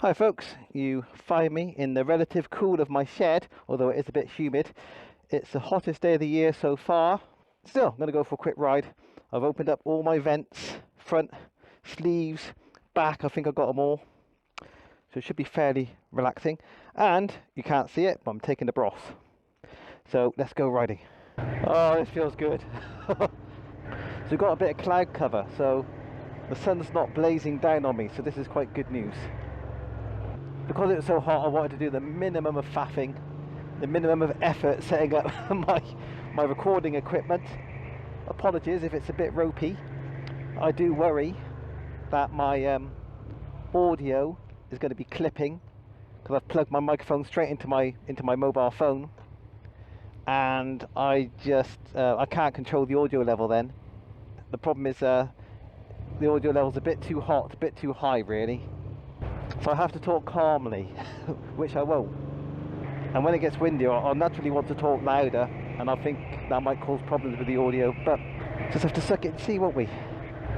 Hi folks, you find me in the relative cool of my shed, although it is a bit humid. It's the hottest day of the year so far. Still, I'm going to go for a quick ride. I've opened up all my vents, front, sleeves, back, I think I've got them all. So it should be fairly relaxing. And, you can't see it, but I'm taking the broth. So let's go riding. Oh, this feels good. So we've got a bit of cloud cover, so the sun's not blazing down on me, so this is quite good news. Because it was so hot, I wanted to do the minimum of faffing, the minimum of effort setting up my recording equipment. Apologies if it's a bit ropey. I do worry that my audio is going to be clipping because I've plugged my microphone straight into my mobile phone, and I can't control the audio level then. The problem is the audio level's a bit too hot, a bit too high really. So I have to talk calmly, which I won't. And when it gets windy, I'll naturally want to talk louder, and I think that might cause problems with the audio, but just have to suck it and see, won't we?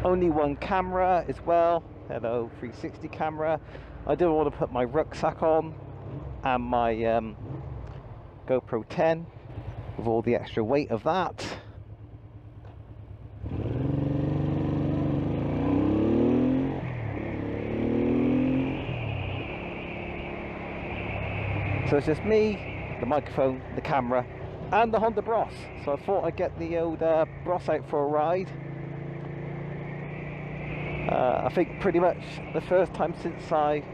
Only one camera as well. Hello, 360 camera. I do want to put my rucksack on and my GoPro 10 with all the extra weight of that. So it's just me, the microphone, the camera, and the Honda Bros. So I thought I'd get the old Bros out for a ride. I think pretty much the first time since I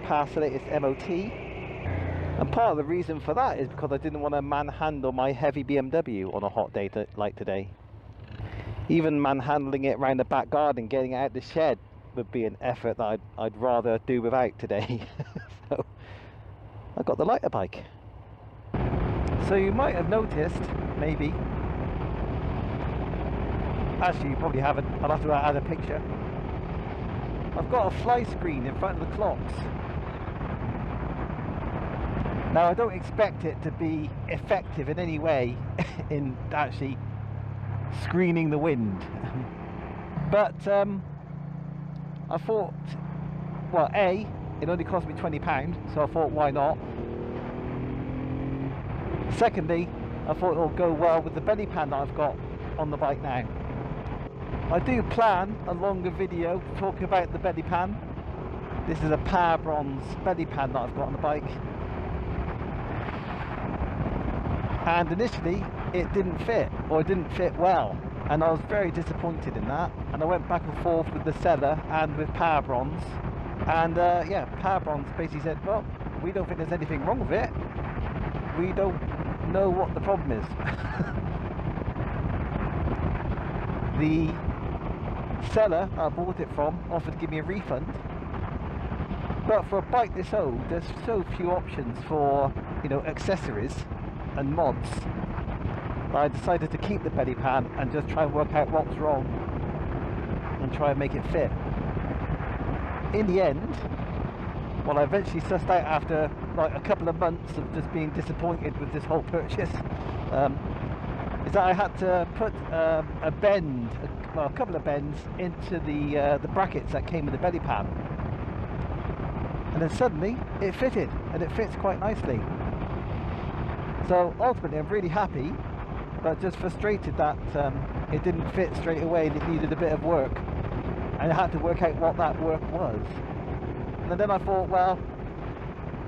passed the latest MOT. And part of the reason for that is because I didn't want to manhandle my heavy BMW on a hot day like today. Even manhandling it around the back garden, getting it out the shed, would be an effort that I'd rather do without today. So I got the lighter bike. So you might have noticed, maybe, actually you probably haven't, I'll have to add a picture. I've got a fly screen in front of the clocks. Now I don't expect it to be effective in any way in actually screening the wind. But I thought, well, it only cost me £20, so I thought, why not? Secondly, I thought it'll go well with the belly pan that I've got on the bike now. I do plan a longer video talking about the belly pan. This is a Power Bronze belly pan that I've got on the bike. And initially, it didn't fit, or it didn't fit well. And I was very disappointed in that. And I went back and forth with the seller and with Power Bronze. And yeah, Power Bronze basically said, well, we don't think there's anything wrong with it. We don't know what the problem is. The seller I bought it from offered to give me a refund. But for a bike this old, there's so few options for, you know, accessories and mods. I decided to keep the belly pan and just try and work out what's wrong and try and make it fit. In the end, well, I eventually sussed out after like a couple of months of just being disappointed with this whole purchase, is that I had to put a bend, a couple of bends into the brackets that came with the belly pan, and then suddenly it fitted, and it fits quite nicely. So ultimately I'm really happy, but just frustrated that it didn't fit straight away and it needed a bit of work. And I had to work out what that work was. And then I thought, well,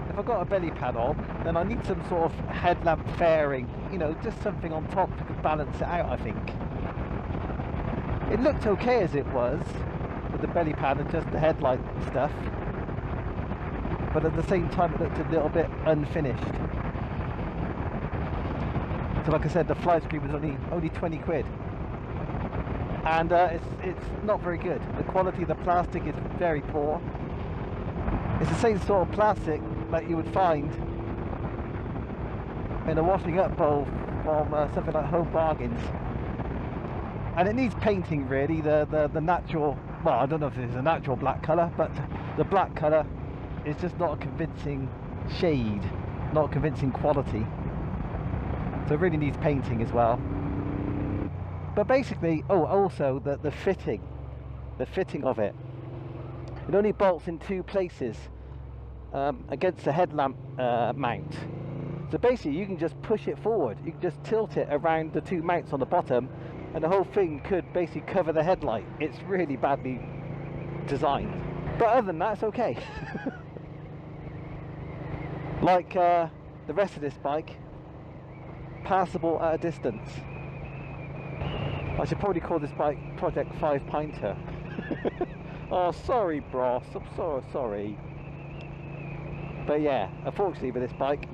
if I got a belly pad on, then I need some sort of headlamp fairing, you know, just something on top to balance it out, I think. It looked okay as it was, with the belly pad and just the headlight stuff. But at the same time, it looked a little bit unfinished. So like I said, the fly screen was only 20 quid. And it's not very good. The quality of the plastic is very poor. It's the same sort of plastic that you would find in a washing up bowl from something like Home Bargains. And it needs painting really. The natural, well, I don't know if it's a natural black colour, but the black colour is just not a convincing shade, not a convincing quality. So it really needs painting as well. But basically, oh, also the fitting of it. It only bolts in two places. against the headlamp mount. So basically you can just push it forward, you can just tilt it around the two mounts on the bottom, and the whole thing could basically cover the headlight. It's really badly designed, but other than that it's okay. Like the rest of this bike, passable at a distance. I should probably call this bike Project 5 Pinter. Oh, sorry, Bros. I'm so sorry. But yeah, unfortunately with this bike,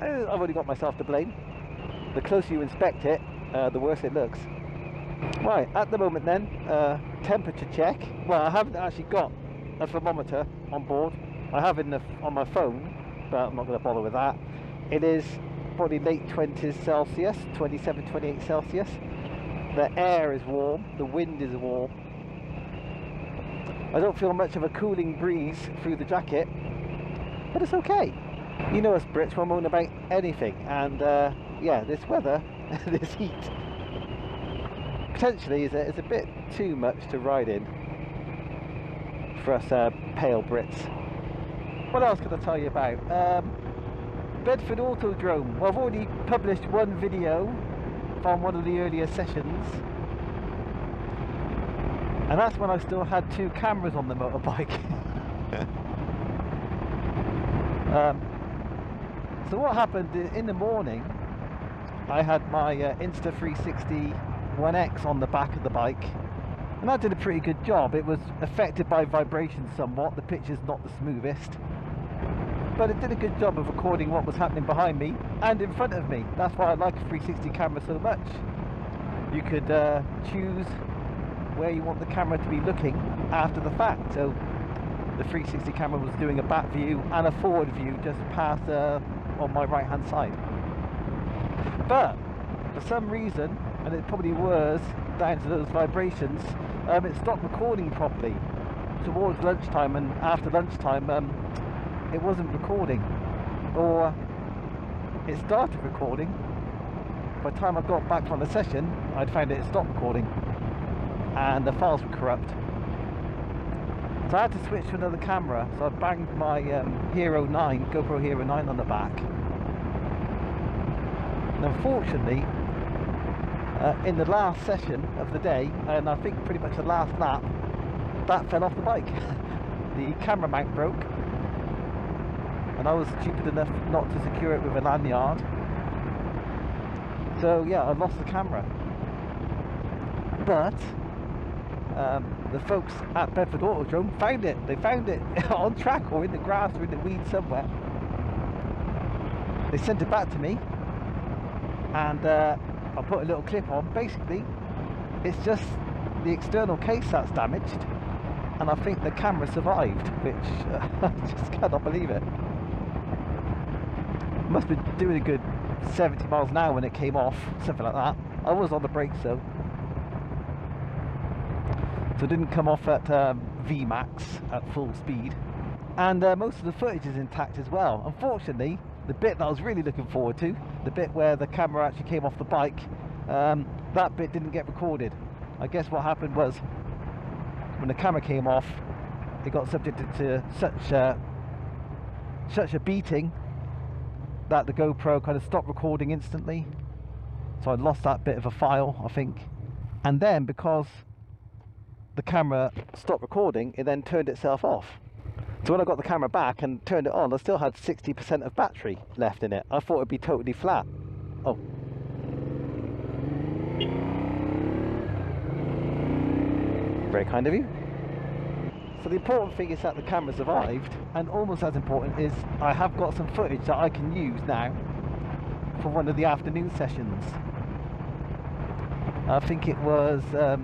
I've only got myself to blame. The closer you inspect it, the worse it looks. Right, at the moment then, temperature check. Well, I haven't actually got a thermometer on board. I have it on my phone, but I'm not going to bother with that. It is probably late 20s Celsius, 27, 28 Celsius. The air is warm, the wind is warm. I don't feel much of a cooling breeze through the jacket, but it's okay. You know us Brits, we're moaning about anything, and yeah, this weather, this heat, potentially is a bit too much to ride in for us pale Brits. What else can I tell you about? Bedford Autodrome. Well, I've already published one video from one of the earlier sessions, and that's when I still had two cameras on the motorbike. So what happened in the morning, I had my Insta360 1X on the back of the bike, and that did a pretty good job. It was affected by vibration somewhat, the picture's not the smoothest, but it did a good job of recording what was happening behind me and in front of me. That's why I like a 360 camera so much. You could choose where you want the camera to be looking after the fact. So the 360 camera was doing a back view and a forward view just past on my right hand side. But for some reason, and it probably was down to those vibrations, it stopped recording properly towards lunchtime, and after lunchtime it wasn't recording, or it started recording. By the time I got back from the session, I'd found it stopped recording and the files were corrupt. So I had to switch to another camera, so I banged my Hero 9, GoPro Hero 9 on the back. And unfortunately, in the last session of the day, and I think pretty much the last lap, that fell off the bike. The camera mount broke, and I was stupid enough not to secure it with a lanyard. So yeah, I lost the camera. But the folks at Bedford Autodrome found it. They found it on track or in the grass or in the weeds somewhere. They sent it back to me, and I put a little clip on. Basically, it's just the external case that's damaged, and I think the camera survived, which I just cannot believe it. Must have been doing a good 70 miles an hour when it came off, something like that. I was on the brakes though, so it didn't come off at VMAX at full speed. And most of the footage is intact as well. Unfortunately, the bit that I was really looking forward to, the bit where the camera actually came off the bike, that bit didn't get recorded. I guess what happened was, when the camera came off, it got subjected to such a beating that the GoPro kind of stopped recording instantly. So I lost that bit of a file, I think. And then because the camera stopped recording, it then turned itself off. So when I got the camera back and turned it on, I still had 60% of battery left in it. I thought it'd be totally flat. Oh. Very kind of you. So the important thing is that the camera survived, and almost as important is I have got some footage that I can use now for one of the afternoon sessions. I think it was the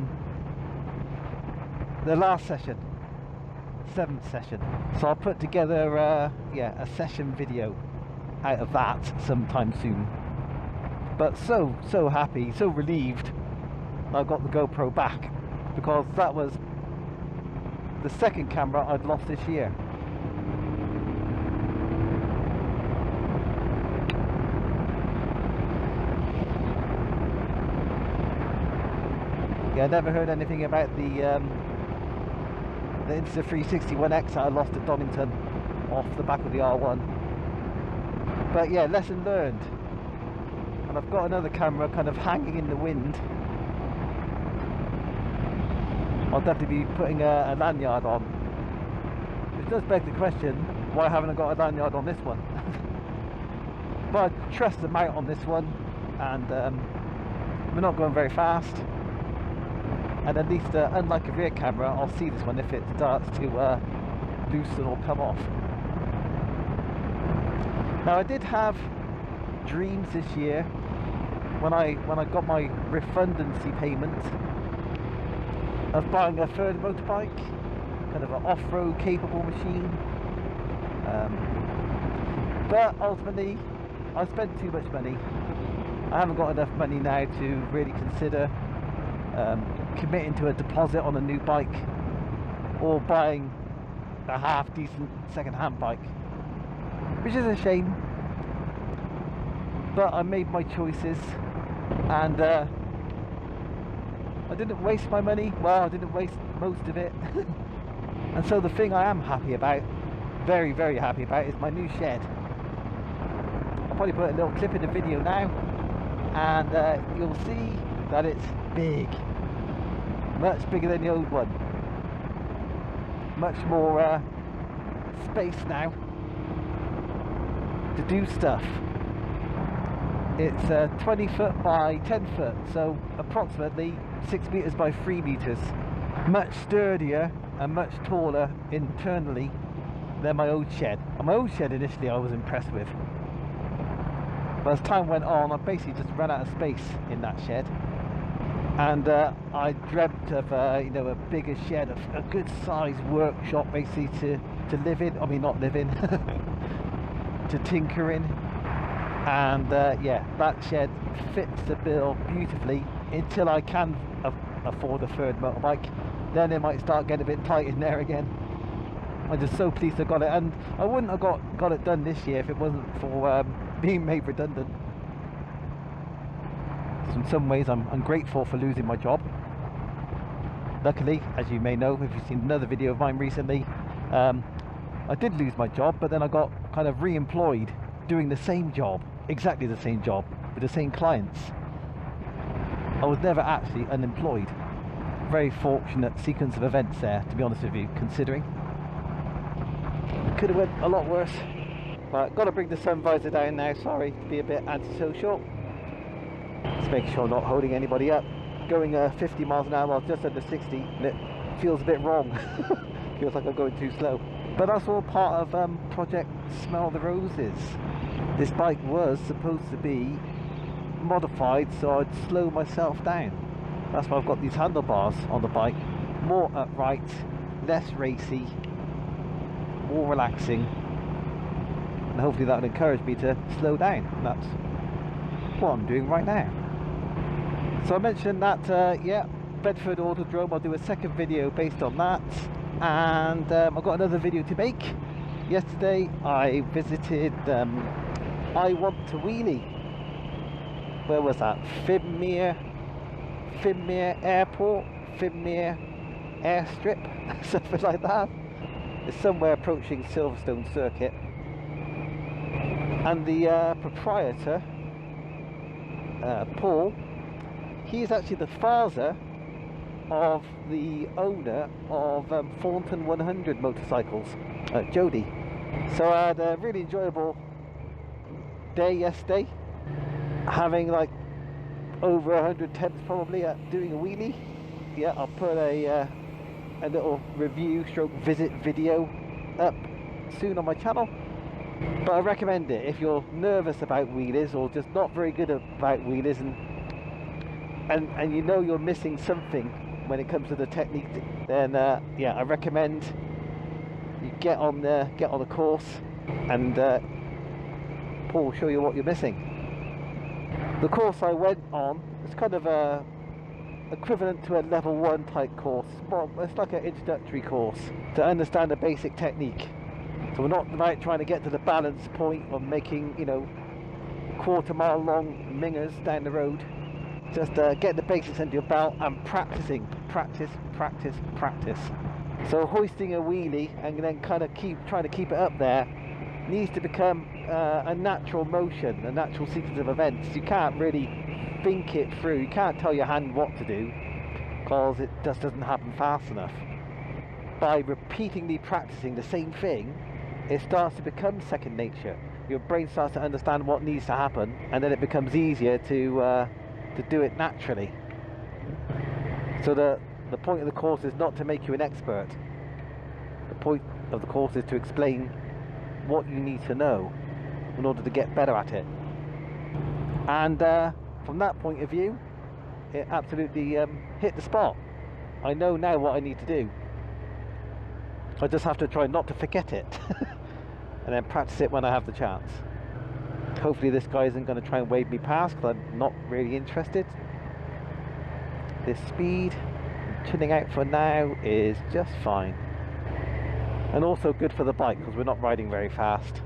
last session, 7th session. So I'll put together yeah, a session video out of that sometime soon. But so happy, so relieved I got the GoPro back, because that was the second camera I'd lost this year. Yeah, I never heard anything about the Insta360 1X that I lost at Donington. off the back of the R1. But yeah, lesson learned. And I've got another camera kind of hanging in the wind. I'll definitely be putting a lanyard on. Which does beg the question, why haven't I got a lanyard on this one? But I trust the mount on this one, and we're not going very fast. And at least, unlike a rear camera, I'll see this one if it starts to loosen or come off. Now I did have dreams this year when I got my redundancy payment of buying a third motorbike, kind of an off-road capable machine. But ultimately, I spent too much money. I haven't got enough money now to really consider committing to a deposit on a new bike or buying a half decent second-hand bike, which is a shame. But I made my choices, and I didn't waste my money. Well, I didn't waste most of it. And so the thing I am happy about, very, very happy about, is my new shed. I'll probably put a little clip in the video now, and you'll see that it's big. Much bigger than the old one. Much more space now to do stuff. It's 20 foot by 10 foot, so approximately 6 meters by 3 meters. Much sturdier and much taller internally than my old shed. And my old shed initially I was impressed with, but as time went on I basically just ran out of space in that shed, and I dreamt of you know, a bigger shed, a good sized workshop basically to live in. I mean, not live in, to tinker in. And yeah, that shed fits the bill beautifully until I can afford a third motorbike. Then it might start getting a bit tight in there again. I'm just so pleased I got it, and I wouldn't have got it done this year if it wasn't for being made redundant. So in some ways I'm grateful for losing my job. Luckily, as you may know if you've seen another video of mine recently, I did lose my job, but then I got kind of re-employed doing the same job, exactly the same job, with the same clients. I was never actually unemployed. Very fortunate sequence of events there, to be honest with you, considering. Could have went a lot worse. Right, got to bring the sun visor down now, sorry to be a bit antisocial. Just making sure I'm not holding anybody up. Going 50 miles an hour, just under 60, and it feels a bit wrong. Feels like I'm going too slow. But that's all part of Project Smell the Roses. This bike was supposed to be modified so I'd slow myself down. That's why I've got these handlebars on the bike. More upright, less racy, more relaxing, and hopefully that will encourage me to slow down. And that's what I'm doing right now. So I mentioned that, yeah, Bedford Autodrome, I'll do a second video based on that. And I've got another video to make. Yesterday I visited IWantToWheelie. Where was that? Fimmere Airport, Fimmere Airstrip, something like that. It's somewhere approaching Silverstone Circuit. And the proprietor, Paul, he is actually the father of the owner of Thornton 100 motorcycles, Jody. So I had a really enjoyable day yesterday, having like over 100 attempts probably at doing a wheelie. Yeah, I'll put a little review stroke visit video up soon on my channel. But I recommend it if you're nervous about wheelies or just not very good about wheelies, and you know you're missing something when it comes to the technique, then yeah, I recommend you get on the course, and Paul will show you what you're missing. The course I went on is kind of equivalent to a level 1 type course. Well, it's like an introductory course to understand the basic technique. So we're not about trying to get to the balance point of making, you know, quarter-mile long mingers down the road. Just get the basics under your belt and practicing. Practice. So hoisting a wheelie and then kind of trying to keep it up there needs to become a natural motion, a natural sequence of events. You can't really think it through. You can't tell your hand what to do because it just doesn't happen fast enough. By repeatedly practicing the same thing, it starts to become second nature. Your brain starts to understand what needs to happen, and then it becomes easier to do it naturally. So the point of the course is not to make you an expert. The point of the course is to explain what you need to know in order to get better at it. And from that point of view, it absolutely hit the spot. I know now what I need to do. I just have to try not to forget it and then practice it when I have the chance. Hopefully this guy isn't going to try and wave me past because I'm not really interested. This speed, chilling out for now, is just fine. And also good for the bike because we're not riding very fast.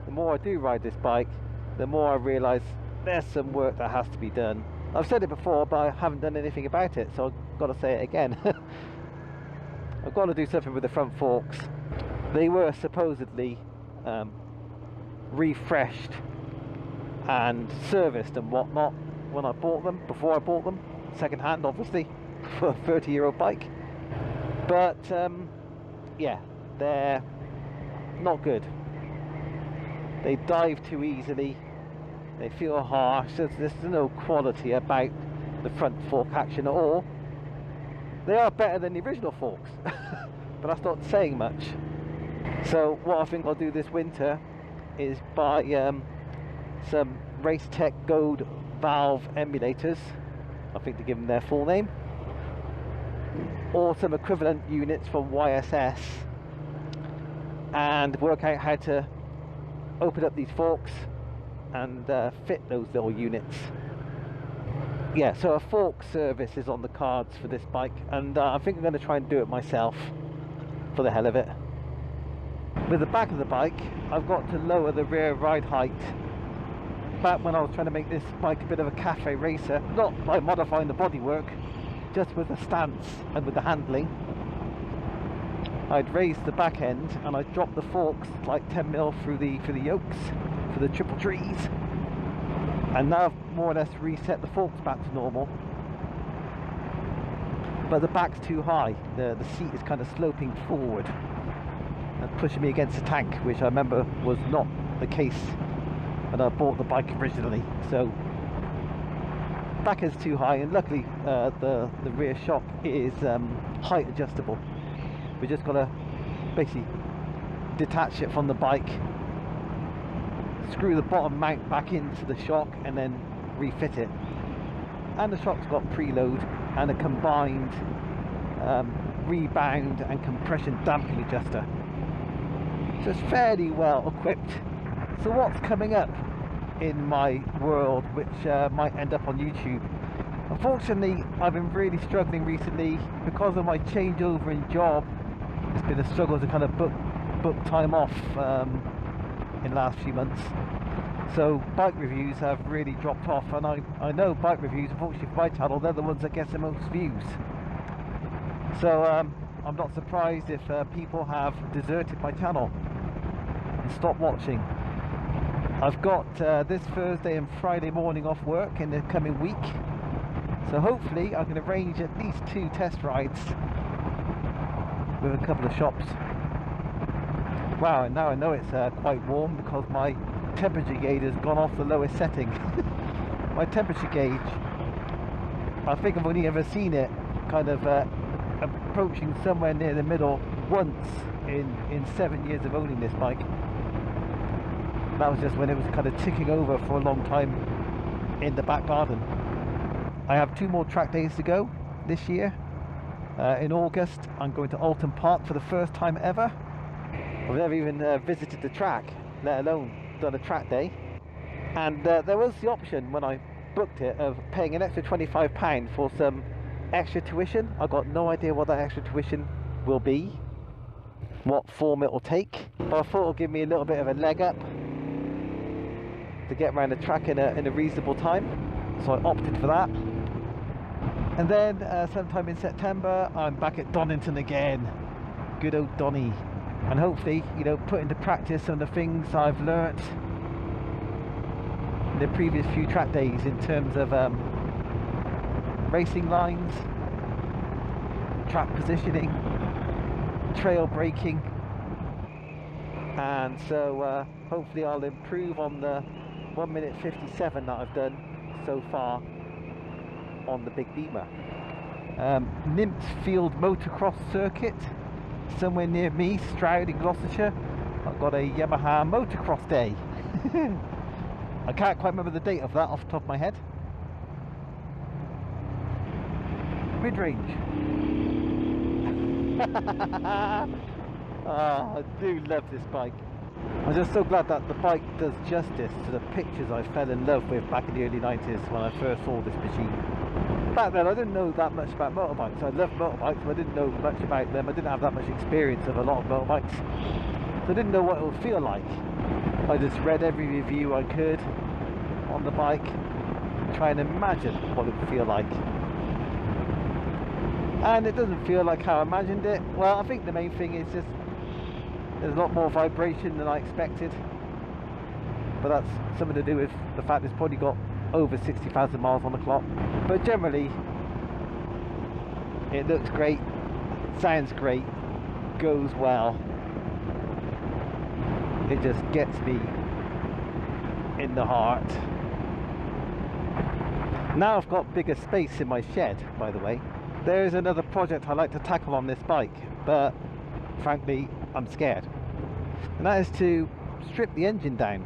The more I do ride this bike, the more I realise there's some work that has to be done. I've said it before, but I haven't done anything about it, so I've got to say it again. I've got to do something with the front forks. They were supposedly refreshed and serviced and whatnot when I bought them, before I bought them, second hand obviously, for a 30-year-old bike. But yeah, they're not good. They dive too easily, they feel harsh, there's no quality about the front fork action at all. They are better than the original forks, but that's not saying much. So what I think I'll do this winter is buy some Race Tech Gold valve emulators, I think to give them their full name, or some equivalent units from YSS, and work out how to open up these forks and fit those little units. Yeah, so a fork service is on the cards for this bike, and I think I'm going to try and do it myself for the hell of it. With the back of the bike, I've got to lower the rear ride height. Back when I was trying to make this bike a bit of a cafe racer, not by modifying the bodywork, just with the stance and with the handling, I'd raised the back end and I'd dropped the forks like 10mm through the yokes for the triple trees. And now I've more or less reset the forks back to normal. But the back's too high. The seat is kind of sloping forward and pushing me against the tank, which I remember was not the case when I bought the bike originally. So back is too high, and luckily the rear shock is height adjustable. We just got to basically detach it from the bike, screw the bottom mount back into the shock and then refit it. And the shock's got preload and a combined rebound and compression damping adjuster, so it's fairly well equipped. So what's coming up in my world, which might end up on YouTube? Unfortunately, I've been really struggling recently because of my changeover in job. It's been a struggle to kind of book time off in the last few months. So bike reviews have really dropped off, and I know bike reviews, unfortunately for my channel, they're the ones that get the most views. So I'm not surprised if people have deserted my channel and stopped watching. I've got this Thursday and Friday morning off work in the coming week, so hopefully I can arrange at least 2 test rides with a couple of shops. Wow, and now I know it's quite warm because my temperature gauge has gone off the lowest setting. My temperature gauge, I think I've only ever seen it kind of approaching somewhere near the middle once in 7 years of owning this bike. That was just when it was kind of ticking over for a long time in the back garden. I have 2 more track days to go this year. In August I'm going to Alton Park for the first time ever. I've never even visited the track, let alone done a track day. And there was the option when I booked it of paying an extra £25 for some extra tuition. I got no idea what that extra tuition will be, what form it will take, but I thought it would give me a little bit of a leg up to get around the track in a reasonable time, so I opted for that. And then sometime in September I'm back at Donington again. Good old Donny. And hopefully, you know, put into practice some of the things I've learnt in the previous few track days in terms of racing lines, track positioning, trail braking, and so hopefully I'll improve on the 1 minute 57 that I've done so far on the big beamer. Nymphsfield motocross circuit somewhere near me, Stroud in Gloucestershire. I've got a Yamaha motocross day. I can't quite remember the date of that off the top of my head. Mid-range. Oh, I do love this bike. I'm just so glad that the bike does justice to the pictures I fell in love with back in the early 90s when I first saw this machine. Back then I didn't know that much about motorbikes. I loved motorbikes, but I didn't know much about them. I didn't have that much experience of a lot of motorbikes, so I didn't know what it would feel like. I just read every review I could on the bike, trying to imagine what it would feel like. And it doesn't feel like how I imagined it. Well, I think the main thing is just there's a lot more vibration than I expected, but that's something to do with the fact it's probably got over 60,000 miles on the clock. But generally it looks great, sounds great, goes well. It just gets me in the heart. Now I've got bigger space in my shed, by the way. There is another project I like to tackle on this bike, but frankly I'm scared, and that is to strip the engine down,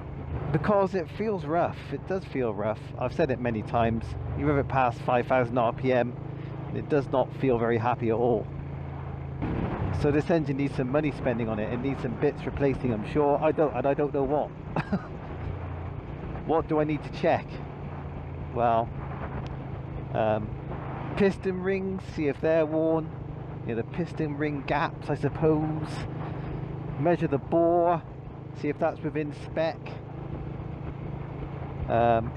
because it feels rough. It does feel rough. I've said it many times. You rev it past 5,000 RPM, it does not feel very happy at all. So this engine needs some money spending on it. It needs some bits replacing, I'm sure. I don't know what. What do I need to check? Well, piston rings, see if they're worn. You know, the piston ring gaps, I suppose. Measure the bore, see if that's within spec.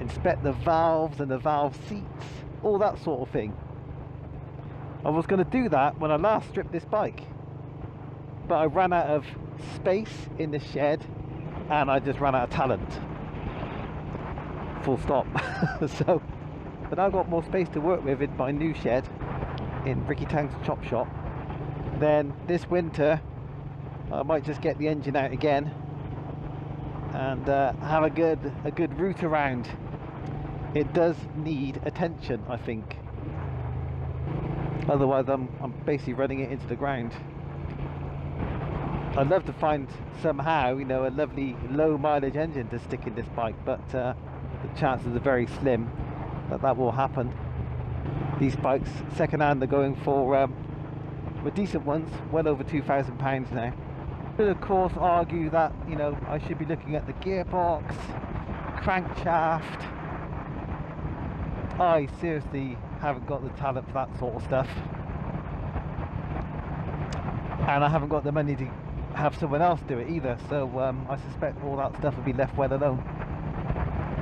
Inspect the valves and the valve seats, all that sort of thing. I was going to do that when I last stripped this bike, but I ran out of space in the shed and I just ran out of talent. Full stop. So, but I've got more space to work with in my new shed in Ricky Tang's chop shop. Then this winter I might just get the engine out again and have a good route around. It does need attention, I think. Otherwise I'm basically running it into the ground. I'd love to find somehow, you know, a lovely low mileage engine to stick in this bike, but the chances are very slim that that will happen. These bikes second hand are going for decent ones, well over £2,000 now. Could of course argue that, you know, I should be looking at the gearbox, crankshaft. I seriously haven't got the talent for that sort of stuff, and I haven't got the money to have someone else do it either, so I suspect all that stuff will be left well alone,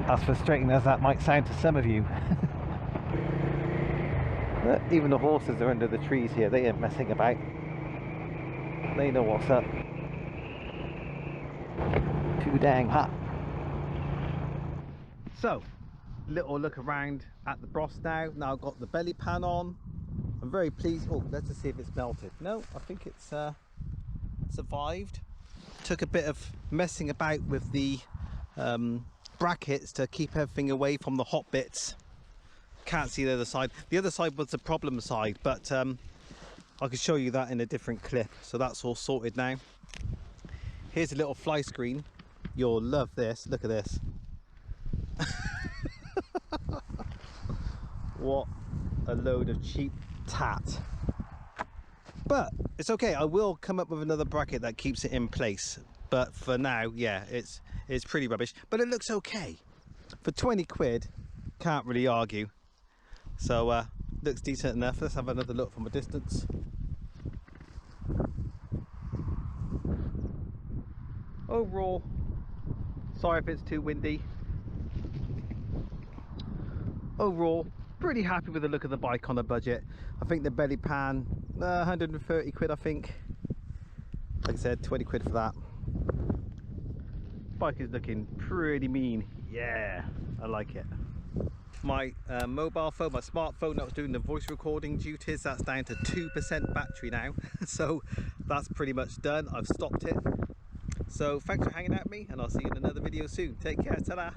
as frustrating as that might sound to some of you. Even the horses are under the trees here, they ain't messing about, they know what's up. Too dang hot. So, little look around at the Bros now. Now I've got the belly pan on. I'm very pleased. Oh, let's just see if it's melted. No, I think it's survived. Took a bit of messing about with the brackets to keep everything away from the hot bits. Can't see the other side. The other side was the problem side, but I could show you that in a different clip. So that's all sorted now. Here's a little fly screen. You'll love this. Look at this. What a load of cheap tat. But it's okay, I will come up with another bracket that keeps it in place. But for now, yeah, it's pretty rubbish. But it looks okay. For 20 quid, can't really argue. So looks decent enough. Let's have another look from a distance. Overall, sorry if it's too windy. Overall, pretty happy with the look of the bike on a budget. I think the belly pan, 130 quid I think. Like I said, 20 quid for that. Bike is looking pretty mean. Yeah, I like it. My mobile phone, my smartphone that was doing the voice recording duties, that's down to 2% battery now. So that's pretty much done. I've stopped it. So thanks for hanging out with me, and I'll see you in another video soon. Take care, ta-da!